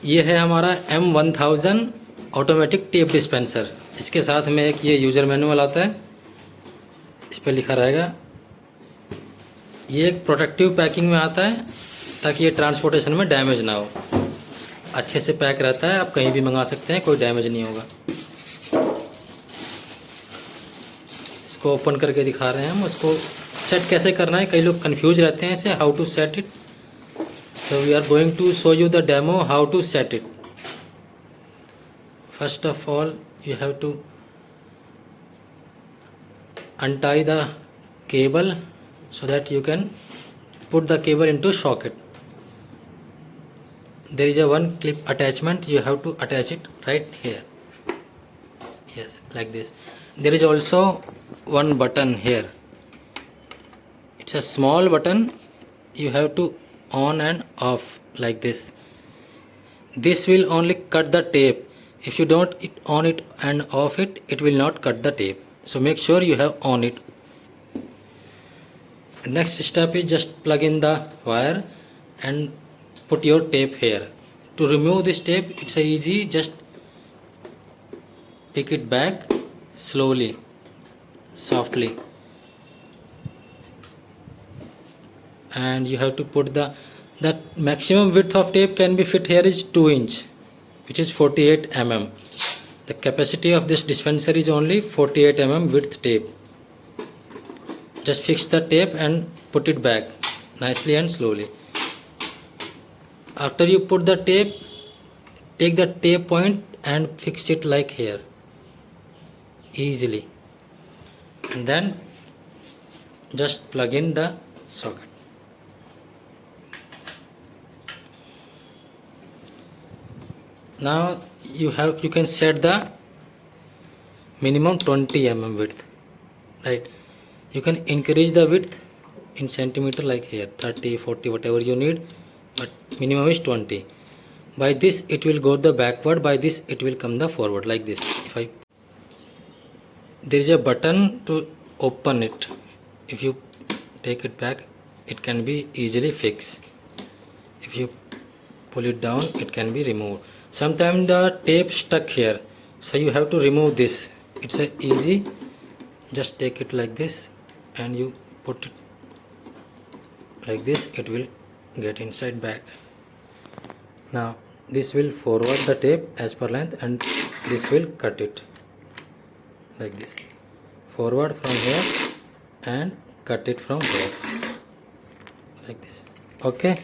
ये है हमारा M-1000 ऑटोमेटिक टेप डिस्पेंसर। इसके साथ में एक ये यूज़र मैनुअल आता है, इस पर लिखा रहेगा। ये एक प्रोटेक्टिव पैकिंग में आता है ताकि ये ट्रांसपोर्टेशन में डैमेज ना हो। अच्छे से पैक रहता है, आप कहीं भी मंगा सकते हैं, कोई डैमेज नहीं होगा। इसको ओपन करके दिखा रहे हैं हम। उसको सेट कैसे करना है, कई लोग कंफ्यूज रहते हैं इसे, how to set it. So we are going to show you the demo how to set it. First of all, you have to untie the cable so that you can put the cable into socket. There is a one clip attachment, you have to attach it right here. Yes, like this. There is also one button here. It's a small button, you have to on and off like this. This will only cut the tape. If you don't on it and off it, it will not cut the tape. So make sure you have on it. The next step is just plug in the wire and put your tape here. To remove this tape, it's easy. Just pick it back slowly, softly, and you have to put the maximum width of tape can be fit here is 2 inch, which is 48 mm. The capacity of this dispenser is only 48 mm width tape. Just fix the tape and put it back nicely and slowly. After you put the tape, take the tape point and fix it like here easily, and then just plug in the socket. Now you can set the minimum 20 mm width, right? You can increase the width in centimeter like here, 30, 40, whatever you need, but minimum is 20. By this it will go the backward, by this it will come the forward like this. There is a button to open it. If you take it back, it can be easily fixed. If you pull it down, it can be removed. Sometimes the tape stuck here, so you have to remove this. It's easy. Just take it like this and you put it like this, it will get inside back. Now this will forward the tape as per length, and this will cut it like this, forward from here and cut it from here like this. Okay.